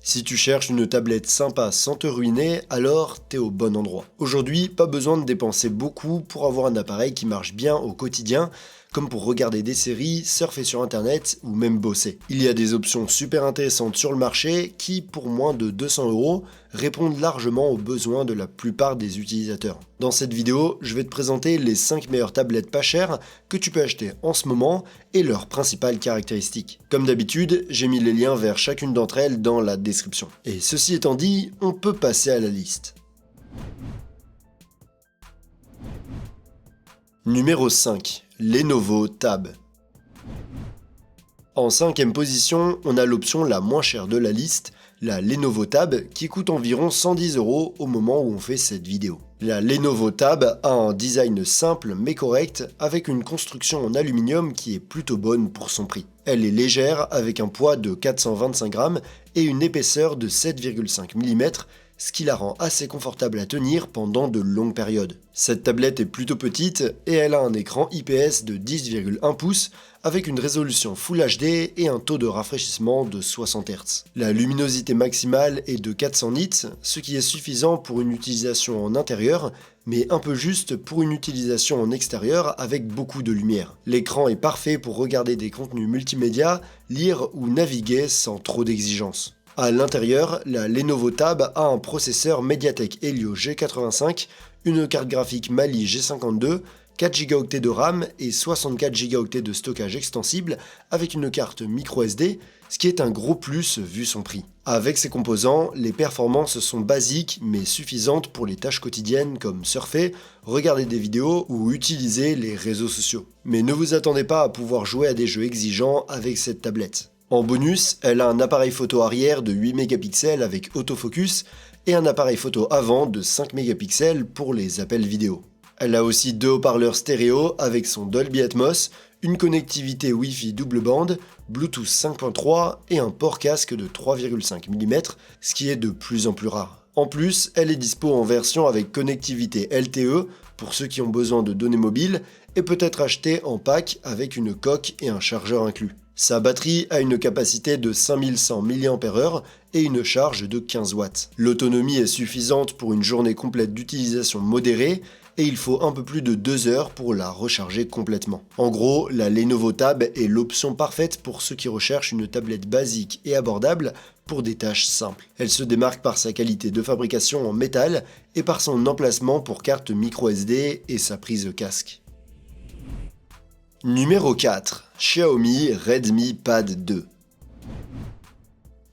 Si tu cherches une tablette sympa sans te ruiner, alors t'es au bon endroit. Aujourd'hui, pas besoin de dépenser beaucoup pour avoir un appareil qui marche bien au quotidien, comme pour regarder des séries, surfer sur internet ou même bosser. Il y a des options super intéressantes sur le marché qui, pour moins de 200 €, répondent largement aux besoins de la plupart des utilisateurs. Dans cette vidéo, je vais te présenter les 5 meilleures tablettes pas chères que tu peux acheter en ce moment et leurs principales caractéristiques. Comme d'habitude, j'ai mis les liens vers chacune d'entre elles dans la description. Et ceci étant dit, on peut passer à la liste. Numéro 5. Lenovo Tab. En 5e position, on a l'option la moins chère de la liste, la Lenovo Tab, qui coûte environ 110 € au moment où on fait cette vidéo. La Lenovo Tab a un design simple mais correct, avec une construction en aluminium qui est plutôt bonne pour son prix. Elle est légère, avec un poids de 425 grammes et une épaisseur de 7,5 mm, ce qui la rend assez confortable à tenir pendant de longues périodes. Cette tablette est plutôt petite et elle a un écran IPS de 10,1 pouces avec une résolution Full HD et un taux de rafraîchissement de 60 Hz. La luminosité maximale est de 400 nits, ce qui est suffisant pour une utilisation en intérieur, mais un peu juste pour une utilisation en extérieur avec beaucoup de lumière. L'écran est parfait pour regarder des contenus multimédia, lire ou naviguer sans trop d'exigence. À l'intérieur, la Lenovo Tab a un processeur MediaTek Helio G85, une carte graphique Mali G52, 4 Go de RAM et 64 Go de stockage extensible avec une carte microSD, ce qui est un gros plus vu son prix. Avec ces composants, les performances sont basiques mais suffisantes pour les tâches quotidiennes comme surfer, regarder des vidéos ou utiliser les réseaux sociaux. Mais ne vous attendez pas à pouvoir jouer à des jeux exigeants avec cette tablette. En bonus, elle a un appareil photo arrière de 8 mégapixels avec autofocus et un appareil photo avant de 5 mégapixels pour les appels vidéo. Elle a aussi 2 haut-parleurs stéréo avec son Dolby Atmos, une connectivité Wi-Fi double bande, Bluetooth 5.3 et un port casque de 3,5 mm, ce qui est de plus en plus rare. En plus, elle est dispo en version avec connectivité LTE pour ceux qui ont besoin de données mobiles et peut être achetée en pack avec une coque et un chargeur inclus. Sa batterie a une capacité de 5100 mAh et une charge de 15 watts. L'autonomie est suffisante pour une journée complète d'utilisation modérée et il faut un peu plus de 2 heures pour la recharger complètement. En gros, la Lenovo Tab est l'option parfaite pour ceux qui recherchent une tablette basique et abordable pour des tâches simples. Elle se démarque par sa qualité de fabrication en métal et par son emplacement pour carte microSD et sa prise casque. Numéro 4. Xiaomi Redmi Pad 2.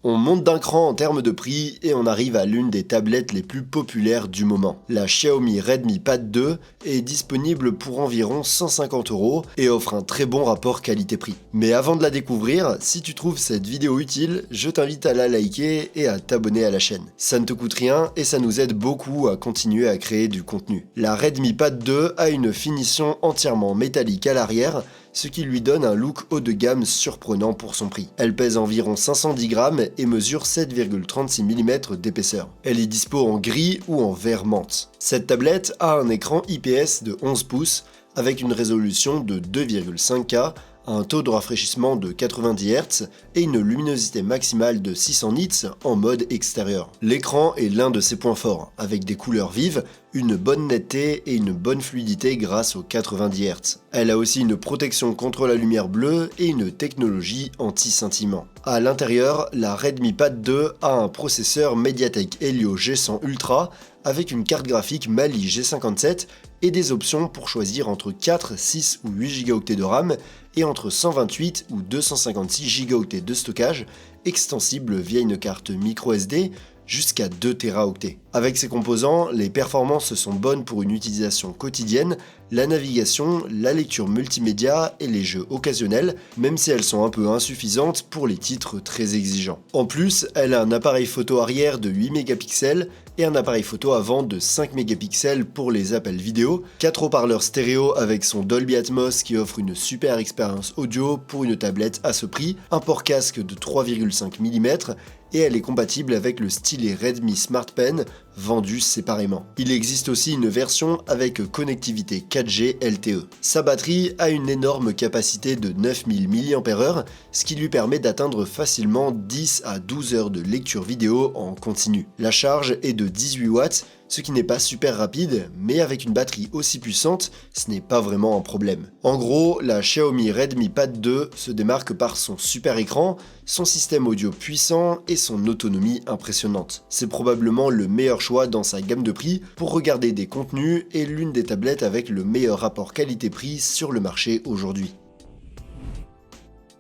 On monte d'un cran en termes de prix et on arrive à l'une des tablettes les plus populaires du moment. La Xiaomi Redmi Pad 2 est disponible pour environ 150 € et offre un très bon rapport qualité-prix. Mais avant de la découvrir, si tu trouves cette vidéo utile, je t'invite à la liker et à t'abonner à la chaîne. Ça ne te coûte rien et ça nous aide beaucoup à continuer à créer du contenu. La Redmi Pad 2 a une finition entièrement métallique à l'arrière, ce qui lui donne un look haut de gamme surprenant pour son prix. Elle pèse environ 510 grammes et mesure 7,36 mm d'épaisseur. Elle est dispo en gris ou en vert menthe. Cette tablette a un écran IPS de 11 pouces avec une résolution de 2,5K, un taux de rafraîchissement de 90 Hz et une luminosité maximale de 600 nits en mode extérieur. L'écran est l'un de ses points forts, avec des couleurs vives, une bonne netteté et une bonne fluidité grâce aux 90 Hz. Elle a aussi une protection contre la lumière bleue et une technologie anti-scintillement. À l'intérieur, la Redmi Pad 2 a un processeur MediaTek Helio G100 Ultra avec une carte graphique Mali G57 et des options pour choisir entre 4, 6 ou 8 Go de RAM et entre 128 ou 256 Go de stockage extensible via une carte microSD jusqu'à 2 Teraoctets. Avec ces composants, les performances sont bonnes pour une utilisation quotidienne, la navigation, la lecture multimédia et les jeux occasionnels, même si elles sont un peu insuffisantes pour les titres très exigeants. En plus, elle a un appareil photo arrière de 8 mégapixels et un appareil photo avant de 5 mégapixels pour les appels vidéo, 4 haut-parleurs stéréo avec son Dolby Atmos qui offre une super expérience audio pour une tablette à ce prix, un port casque de 3,5 mm et elle est compatible avec le stylet Redmi Smart Pen vendus séparément. Il existe aussi une version avec connectivité 4G LTE. Sa batterie a une énorme capacité de 9000 mAh, ce qui lui permet d'atteindre facilement 10 à 12 heures de lecture vidéo en continu. La charge est de 18 watts, ce qui n'est pas super rapide, mais avec une batterie aussi puissante, ce n'est pas vraiment un problème. En gros, la Xiaomi Redmi Pad 2 se démarque par son super écran, son système audio puissant et son autonomie impressionnante. C'est probablement le meilleur choix dans sa gamme de prix pour regarder des contenus et l'une des tablettes avec le meilleur rapport qualité-prix sur le marché aujourd'hui.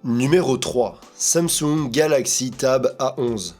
Numéro 3. Samsung Galaxy Tab A11.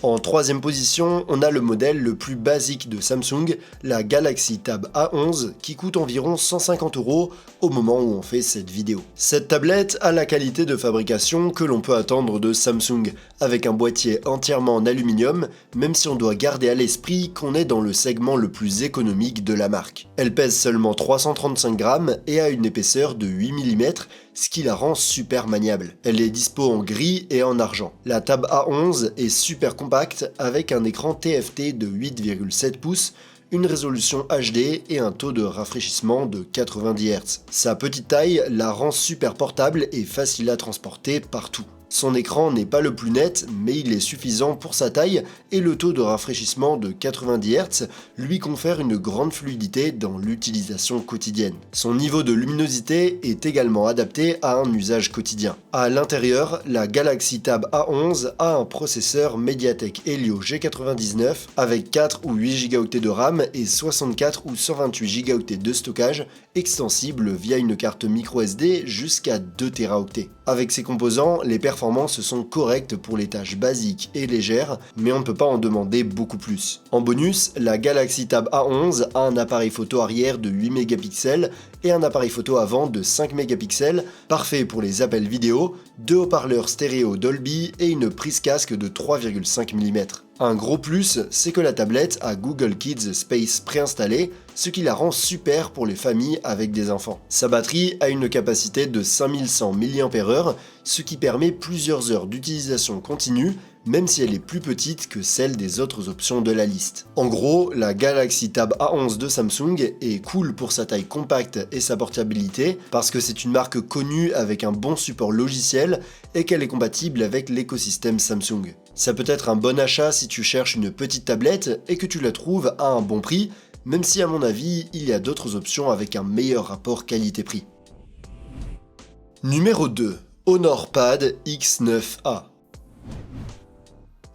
En troisième position, on a le modèle le plus basique de Samsung, la Galaxy Tab A11, qui coûte environ 150 € au moment où on fait cette vidéo. Cette tablette a la qualité de fabrication que l'on peut attendre de Samsung, avec un boîtier entièrement en aluminium, même si on doit garder à l'esprit qu'on est dans le segment le plus économique de la marque. Elle pèse seulement 335 grammes et a une épaisseur de 8 mm, ce qui la rend super maniable. Elle est dispo en gris et en argent. La Tab A11 est super compacte avec un écran TFT de 8,7 pouces, une résolution HD et un taux de rafraîchissement de 90 Hz. Sa petite taille la rend super portable et facile à transporter partout. Son écran n'est pas le plus net, mais il est suffisant pour sa taille et le taux de rafraîchissement de 90 Hz lui confère une grande fluidité dans l'utilisation quotidienne. Son niveau de luminosité est également adapté à un usage quotidien. À l'intérieur, la Galaxy Tab A11 a un processeur MediaTek Helio G99 avec 4 ou 8 Go de RAM et 64 ou 128 Go de stockage extensible via une carte microSD jusqu'à 2 Teraoctets. Avec ses composants, les performances sont correctes pour les tâches basiques et légères, mais on ne peut pas en demander beaucoup plus. En bonus, la Galaxy Tab A11 a un appareil photo arrière de 8 mégapixels et un appareil photo avant de 5 mégapixels, parfait pour les appels vidéo, 2 haut-parleurs stéréo Dolby et une prise casque de 3,5 mm. Un gros plus, c'est que la tablette a Google Kids Space préinstallé, ce qui la rend super pour les familles avec des enfants. Sa batterie a une capacité de 5100 mAh, ce qui permet plusieurs heures d'utilisation continue, même si elle est plus petite que celle des autres options de la liste. En gros, la Galaxy Tab A11 de Samsung est cool pour sa taille compacte et sa portabilité, parce que c'est une marque connue avec un bon support logiciel et qu'elle est compatible avec l'écosystème Samsung. Ça peut être un bon achat si tu cherches une petite tablette et que tu la trouves à un bon prix, même si à mon avis, il y a d'autres options avec un meilleur rapport qualité-prix. Numéro 2. Honor Pad X9A.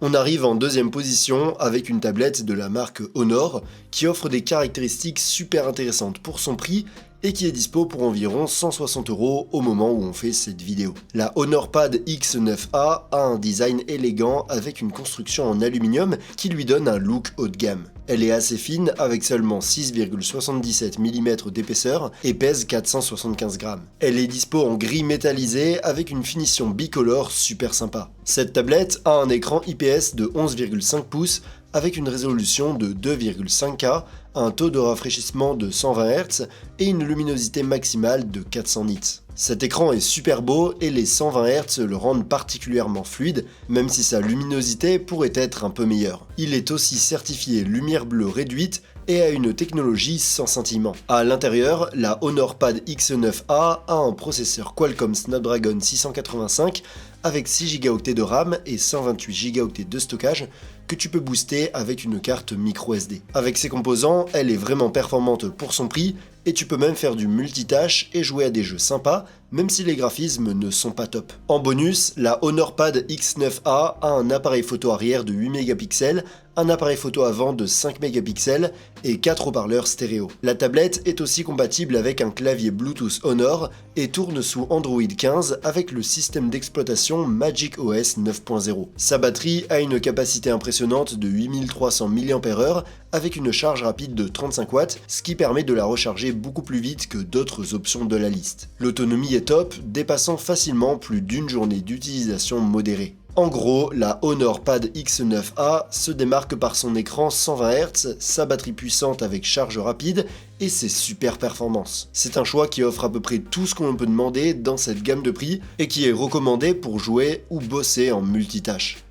On arrive en deuxième position avec une tablette de la marque Honor qui offre des caractéristiques super intéressantes pour son prix et qui est dispo pour environ 160 € au moment où on fait cette vidéo. La Honor Pad X9A a un design élégant avec une construction en aluminium qui lui donne un look haut de gamme. Elle est assez fine avec seulement 6,77 mm d'épaisseur et pèse 475 grammes. Elle est dispo en gris métallisé avec une finition bicolore super sympa. Cette tablette a un écran IPS de 11,5 pouces avec une résolution de 2,5K, un taux de rafraîchissement de 120 Hz et une luminosité maximale de 400 nits. Cet écran est super beau et les 120 Hz le rendent particulièrement fluide, même si sa luminosité pourrait être un peu meilleure. Il est aussi certifié lumière bleue réduite et a une technologie sans scintillement. À l'intérieur, la Honor Pad X9A a un processeur Qualcomm Snapdragon 685 avec 6 Go de RAM et 128 Go de stockage que tu peux booster avec une carte microSD. Avec ses composants, elle est vraiment performante pour son prix et tu peux même faire du multitâche et jouer à des jeux sympas, même si les graphismes ne sont pas top. En bonus, la Honor Pad X9A a un appareil photo arrière de 8 mégapixels, un appareil photo avant de 5 mégapixels et 4 haut-parleurs stéréo. La tablette est aussi compatible avec un clavier Bluetooth Honor et tourne sous Android 15 avec le système d'exploitation Magic OS 9.0. Sa batterie a une capacité impressionnante de 8300 mAh avec une charge rapide de 35 watts, ce qui permet de la recharger beaucoup plus vite que d'autres options de la liste. L'autonomie est top, dépassant facilement plus d'une journée d'utilisation modérée. En gros, la Honor Pad X9A se démarque par son écran 120 Hz, sa batterie puissante avec charge rapide et ses super performances. C'est un choix qui offre à peu près tout ce qu'on peut demander dans cette gamme de prix et qui est recommandé pour jouer ou bosser en multitâche.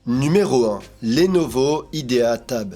Numéro 1. Lenovo IDEA Tab.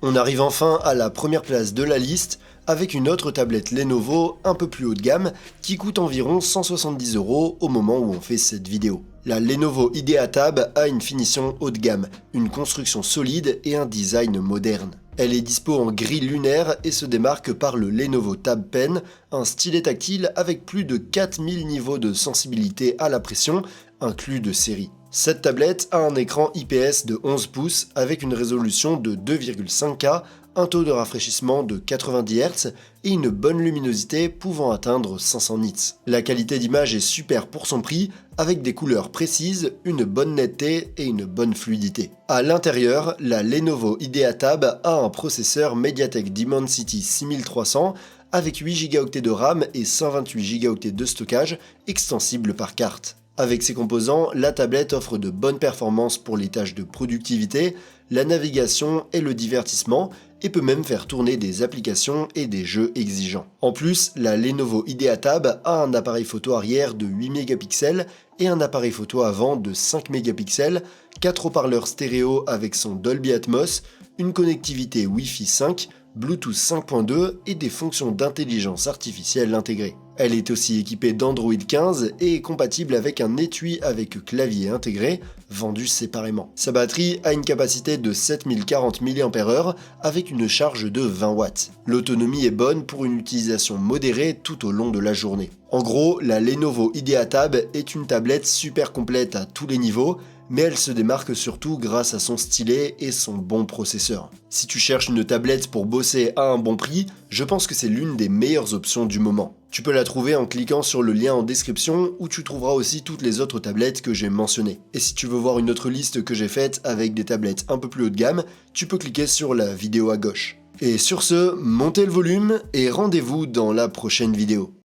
On arrive enfin à la première place de la liste avec une autre tablette Lenovo un peu plus haut de gamme qui coûte environ 170 € au moment où on fait cette vidéo. La Lenovo IDEA Tab a une finition haut de gamme, une construction solide et un design moderne. Elle est dispo en gris lunaire et se démarque par le Lenovo Tab Pen, un stylet tactile avec plus de 4000 niveaux de sensibilité à la pression, inclus de série. Cette tablette a un écran IPS de 11 pouces avec une résolution de 2,5K, un taux de rafraîchissement de 90 Hz et une bonne luminosité pouvant atteindre 500 nits. La qualité d'image est super pour son prix, avec des couleurs précises, une bonne netteté et une bonne fluidité. À l'intérieur, la Lenovo IDEA Tab a un processeur MediaTek Dimensity 6300 avec 8 Go de RAM et 128 Go de stockage extensible par carte. Avec ses composants, la tablette offre de bonnes performances pour les tâches de productivité, la navigation et le divertissement, et peut même faire tourner des applications et des jeux exigeants. En plus, la Lenovo IDEA Tab a un appareil photo arrière de 8 mégapixels et un appareil photo avant de 5 mégapixels, 4 haut-parleurs stéréo avec son Dolby Atmos, une connectivité Wi-Fi 5, Bluetooth 5.2 et des fonctions d'intelligence artificielle intégrées. Elle est aussi équipée d'Android 15 et est compatible avec un étui avec clavier intégré, vendu séparément. Sa batterie a une capacité de 7040 mAh avec une charge de 20 watts. L'autonomie est bonne pour une utilisation modérée tout au long de la journée. En gros, la Lenovo IDEA Tab est une tablette super complète à tous les niveaux, mais elle se démarque surtout grâce à son stylet et son bon processeur. Si tu cherches une tablette pour bosser à un bon prix, je pense que c'est l'une des meilleures options du moment. Tu peux la trouver en cliquant sur le lien en description où tu trouveras aussi toutes les autres tablettes que j'ai mentionnées. Et si tu veux voir une autre liste que j'ai faite avec des tablettes un peu plus haut de gamme, tu peux cliquer sur la vidéo à gauche. Et sur ce, montez le volume et rendez-vous dans la prochaine vidéo.